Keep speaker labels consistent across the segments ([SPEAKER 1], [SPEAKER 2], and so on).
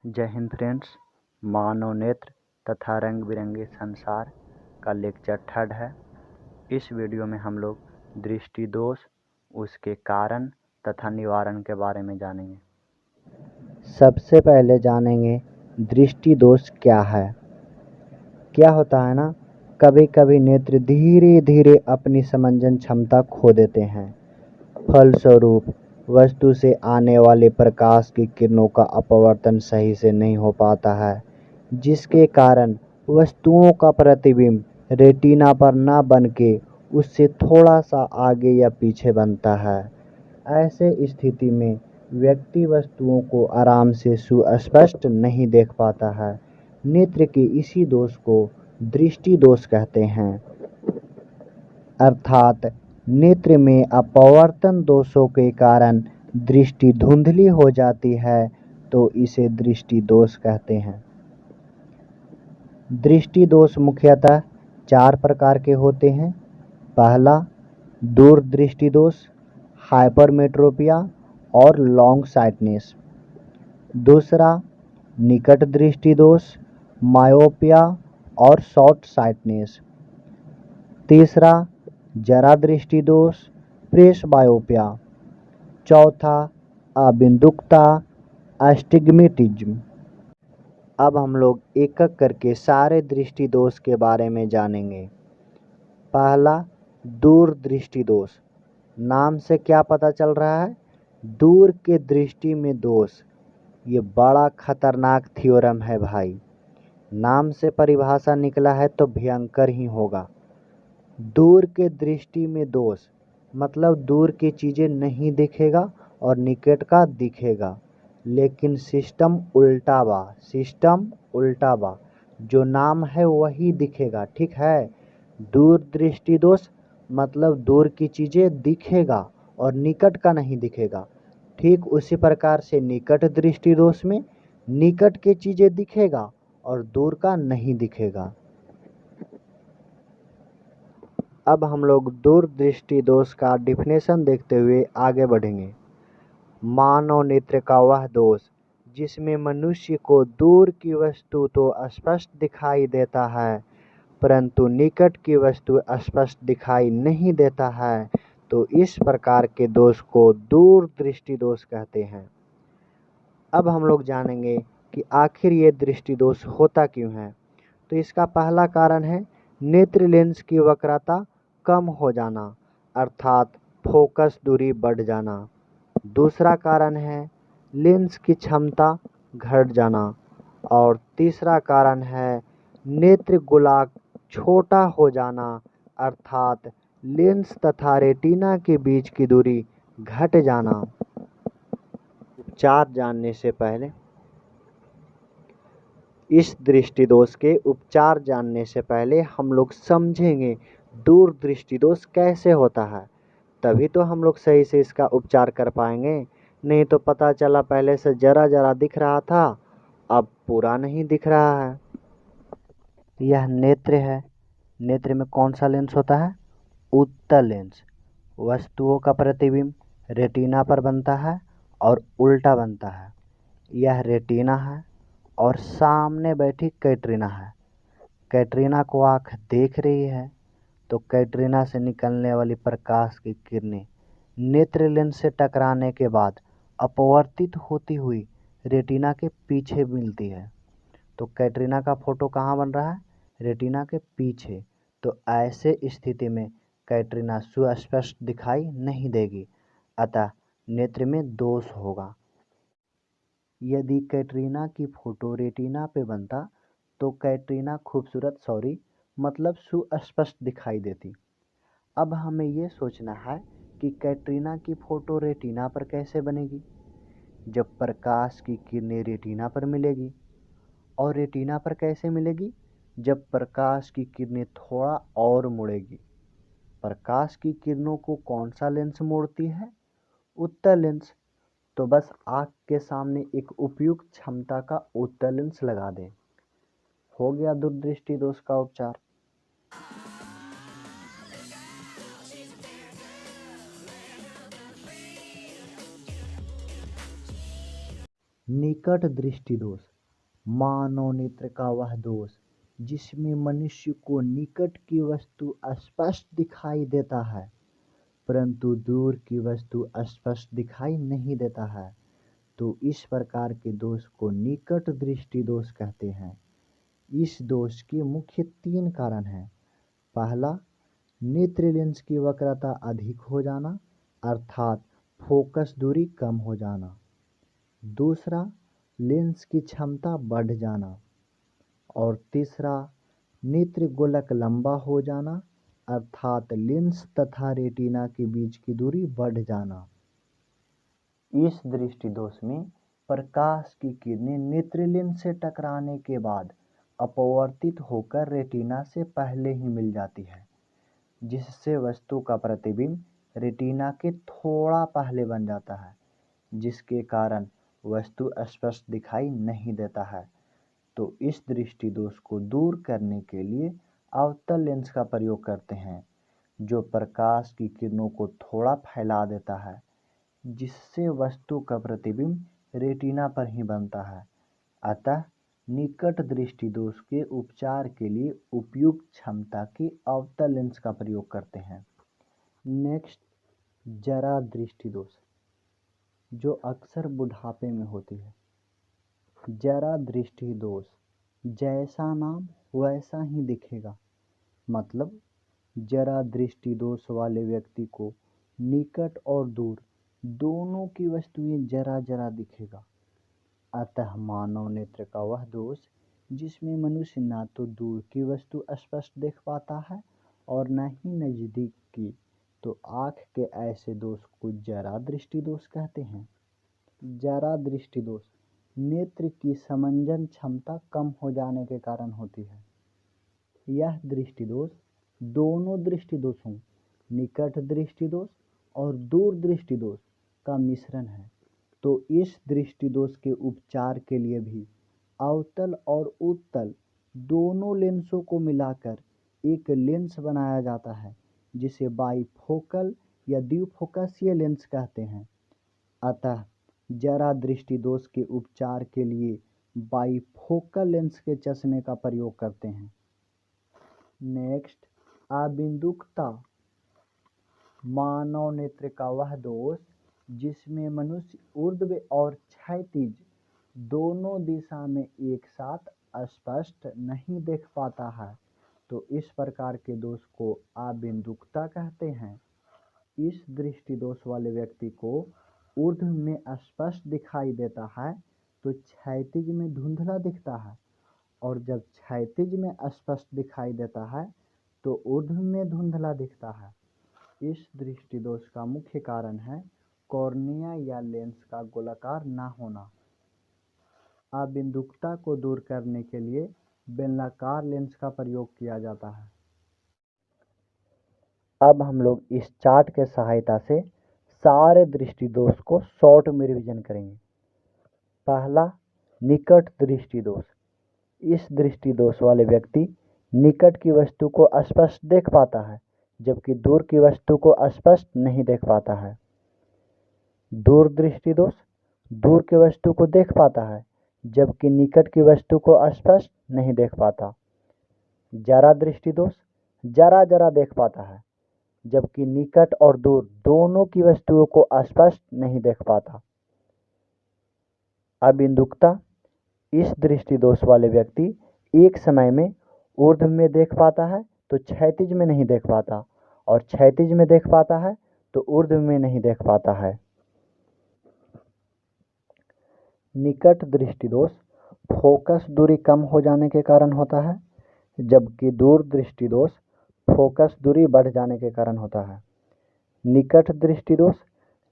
[SPEAKER 1] जय हिंद फ्रेंड्स। मानव नेत्र तथा रंग बिरंगे संसार का लेक्चर 3 है। इस वीडियो में हम लोग दृष्टि दोष, उसके कारण तथा निवारण के बारे में जानेंगे।
[SPEAKER 2] सबसे पहले जानेंगे दृष्टि दोष क्या है। क्या होता है ना, कभी कभी नेत्र धीरे धीरे अपनी समंजन क्षमता खो देते हैं। फलस्वरूप वस्तु से आने वाले प्रकाश की किरणों का अपवर्तन सही से नहीं हो पाता है, जिसके कारण वस्तुओं का प्रतिबिंब रेटिना पर न बन के उससे थोड़ा सा आगे या पीछे बनता है। ऐसे स्थिति में व्यक्ति वस्तुओं को आराम से सुस्पष्ट नहीं देख पाता है। नेत्र के इसी दोष को दृष्टि दोष कहते हैं, अर्थात नेत्र में अपवर्तन दोषों के कारण दृष्टि धुंधली हो जाती है, तो इसे दृष्टि दोष कहते हैं। दृष्टि दोष मुख्यतः 4 प्रकार के होते हैं। पहला, दूर दृष्टि दोष, हाइपरमेट्रोपिया और लॉन्ग साइटनेस। दूसरा, निकट दृष्टि दोष, मायोपिया और शॉर्ट साइटनेस। तीसरा, जरा दृष्टि दोष, प्रेसबायोपिया। चौथा, अबिंदुकता, अस्टिग्मेटिज्म। अब हम लोग एक एक करके सारे दृष्टि दोष के बारे में जानेंगे। पहला, दूर दृष्टि दोष। नाम से क्या पता चल रहा है? दूर के दृष्टि में दोष। ये बड़ा खतरनाक थ्योरम है भाई। नाम से परिभाषा निकला है तो भयंकर ही होगा। दूर के दृष्टि में दोष मतलब दूर की चीज़ें नहीं दिखेगा और निकट का दिखेगा, लेकिन सिस्टम उल्टा बा। जो नाम है वही दिखेगा, ठीक है। दूर दृष्टि दोष मतलब दूर की चीज़ें दिखेगा और निकट का नहीं दिखेगा। ठीक उसी प्रकार से निकट दृष्टि दोष में निकट की चीज़ें दिखेगा और दूर का नहीं दिखेगा। अब हम लोग दूर दृष्टि दोष का डिफिनेशन देखते हुए आगे बढ़ेंगे। मानव नेत्र का वह दोष जिसमें मनुष्य को दूर की वस्तु तो स्पष्ट दिखाई देता है, परंतु निकट की वस्तु स्पष्ट दिखाई नहीं देता है, तो इस प्रकार के दोष को दूर दृष्टि दोष कहते हैं। अब हम लोग जानेंगे कि आखिर ये दृष्टि दोष होता क्यों है। तो इसका पहला कारण है नेत्र लेंस की वक्रता कम हो जाना, अर्थात फोकस दूरी बढ़ जाना। दूसरा कारण है लेंस की क्षमता घट जाना। और तीसरा कारण है नेत्र गोलाक छोटा हो जाना, अर्थात लेंस तथा रेटिना के बीच की दूरी घट जाना। उपचार जानने से पहले इस दृष्टि दोष के उपचार जानने से पहले हम लोग समझेंगे दूर दृष्टि दोष कैसे होता है, तभी तो हम लोग सही से इसका उपचार कर पाएंगे। नहीं तो पता चला पहले से जरा जरा दिख रहा था, अब पूरा नहीं दिख रहा है। यह नेत्र है। नेत्र में कौन सा लेंस होता है? उत्तल लेंस। वस्तुओं का प्रतिबिंब रेटिना पर बनता है और उल्टा बनता है। यह रेटिना है और सामने बैठी कैटरीना है। कैटरीना को आँख देख रही है, तो कैटरीना से निकलने वाली प्रकाश की किरणें नेत्र लेंस से टकराने के बाद अपवर्तित होती हुई रेटिना के पीछे मिलती है। तो कैटरीना का फोटो कहाँ बन रहा है? रेटिना के पीछे। तो ऐसे स्थिति में कैटरीना सुस्पष्ट दिखाई नहीं देगी, अतः नेत्र में दोष होगा। यदि कैटरीना की फोटो रेटिना पे बनता तो कैटरीना मतलब सुस्पष्ट दिखाई देती। अब हमें ये सोचना है कि कैटरीना की फोटो रेटिना पर कैसे बनेगी। जब प्रकाश की किरणें रेटिना पर मिलेगी। और रेटिना पर कैसे मिलेगी? जब प्रकाश की किरणें थोड़ा और मुड़ेगी। प्रकाश की किरणों को कौन सा लेंस मोड़ती है? उत्तल लेंस। तो बस आँख के सामने एक उपयुक्त क्षमता का उत्तल लेंस लगा दें, हो गया दूरदृष्टि दोष का उपचार। निकट दृष्टि दोष मानव नेत्र का वह दोष जिसमें मनुष्य को निकट की वस्तु स्पष्ट दिखाई देता है परंतु दूर की वस्तु स्पष्ट दिखाई नहीं देता है, तो इस प्रकार के दोष को निकट दृष्टि दोष कहते हैं। इस दोष के मुख्य 3 कारण हैं। पहला, नेत्र लेंस की वक्रता अधिक हो जाना अर्थात फोकस दूरी कम हो जाना। दूसरा, लेंस की क्षमता बढ़ जाना। और तीसरा, नेत्र गोलक लंबा हो जाना अर्थात लेंस तथा रेटिना के बीच की दूरी बढ़ जाना। इस दृष्टि दोष में प्रकाश की किरणें नेत्र लेंस से टकराने के बाद अपवर्तित होकर रेटिना से पहले ही मिल जाती है, जिससे वस्तु का प्रतिबिंब रेटिना के थोड़ा पहले बन जाता है, जिसके कारण वस्तु स्पष्ट दिखाई नहीं देता है। तो इस दृष्टि दोष को दूर करने के लिए अवतल लेंस का प्रयोग करते हैं, जो प्रकाश की किरणों को थोड़ा फैला देता है, जिससे वस्तु का प्रतिबिंब रेटिना पर ही बनता है। अतः निकट दृष्टि दोष के उपचार के लिए उपयुक्त क्षमता के अवतल लेंस का प्रयोग करते हैं। नेक्स्ट, जरा दृष्टि दोष, जो अक्सर बुढ़ापे में होती है। जरा दृष्टि दोष जैसा नाम वैसा ही दिखेगा, मतलब जरा दृष्टि दोष वाले व्यक्ति को निकट और दूर दोनों की वस्तुएं जरा जरा दिखेगा। अतः मानव नेत्र का वह दोष जिसमें मनुष्य ना तो दूर की वस्तु स्पष्ट देख पाता है और न ही नजदीक की, तो आँख के ऐसे दोष को जरा दृष्टि दोष कहते हैं। जरा दृष्टि दोष नेत्र की समंजन क्षमता कम हो जाने के कारण होती है। यह दृष्टि दोष दोनों दृष्टि दोषों, निकट दृष्टि दोष और दूर दृष्टि दोष का मिश्रण है। तो इस दृष्टि दोष के उपचार के लिए भी अवतल और उत्तल दोनों लेंसों को मिलाकर एक लेंस बनाया जाता है, जिसे बाइफोकल या द्विफोकसीय लेंस कहते हैं। अतः जरा दृष्टि दोष के उपचार के लिए बाइफोकल लेंस के चश्मे का प्रयोग करते हैं। नेक्स्ट, अबिंदुकता, मानव नेत्र का वह दोष जिसमें मनुष्य ऊर्ध्व और क्षैतिज दोनों दिशा में एक साथ स्पष्ट नहीं देख पाता है, तो इस प्रकार के दोष को अबिंदुकता कहते हैं। इस दृष्टि दोष वाले व्यक्ति को ऊर्ध्व में स्पष्ट दिखाई देता है तो क्षैतिज में धुंधला दिखता है, और जब क्षैतिज में स्पष्ट दिखाई देता है तो ऊर्ध्व में धुंधला दिखता है। इस दृष्टि दोष का मुख्य कारण है कॉर्निया या लेंस का गोलाकार न होना। अबिंदुकता को दूर करने के लिए बेलनाकार लेंस का प्रयोग किया जाता है। अब हम लोग इस चार्ट के सहायता से सारे दृष्टि दोष को शॉर्ट में रिवीजन करेंगे। पहला, निकट दृष्टि दोष। इस दृष्टि दोष वाले व्यक्ति निकट की वस्तु को स्पष्ट देख पाता है, जबकि दूर की वस्तु को स्पष्ट नहीं देख पाता है। दूर दृष्टि दोष दूर की वस्तु को देख पाता है, जबकि निकट की वस्तु को स्पष्ट नहीं देख पाता। जरा दृष्टि दोष जरा जरा देख पाता है, जबकि निकट और दूर दोनों की वस्तुओं को स्पष्ट नहीं देख पाता। अबिंदुकता, इस दृष्टि दोष वाले व्यक्ति एक समय में ऊर्ध्व में देख पाता है तो क्षैतिज में नहीं देख पाता, और क्षैतिज में देख पाता है तो ऊर्ध्व में नहीं देख पाता है। निकट दृष्टि दोष फोकस दूरी कम हो जाने के कारण होता है, जबकि दूर दृष्टि दोष फोकस दूरी बढ़ जाने के कारण होता है। निकट दृष्टि दोष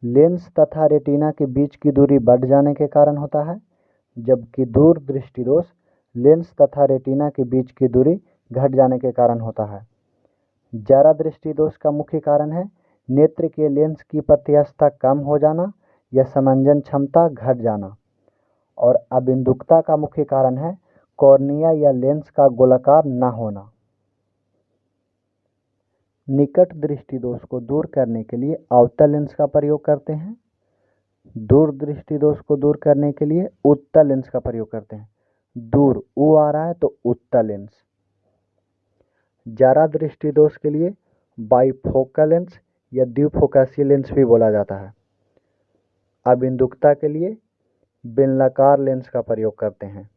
[SPEAKER 2] लेंस तथा रेटिना के बीच की दूरी बढ़ जाने के कारण होता है, जबकि दूर दृष्टि दोष लेंस तथा रेटिना के बीच की दूरी घट जाने के कारण होता है। जरा दृष्टि दोष का मुख्य कारण है नेत्र के लेंस की प्रत्यास्थता कम हो जाना या समंजन क्षमता घट जाना, और अबिंदुकता का मुख्य कारण है कॉर्निया या लेंस का गोलाकार न होना। निकट दृष्टि दोष को दूर करने के लिए अवतल लेंस का प्रयोग करते हैं। दूर दृष्टि दोष को दूर करने के लिए उत्तल लेंस का प्रयोग करते हैं।
[SPEAKER 1] दूर ऊ आ रहा है तो उत्तल लेंस। ज्यादा दृष्टि दोष के लिए बाइफोकल लेंस या द्विफोकसीय लेंस भी बोला जाता है। अबिंदुकता के लिए बेलनाकार लेंस का प्रयोग करते हैं।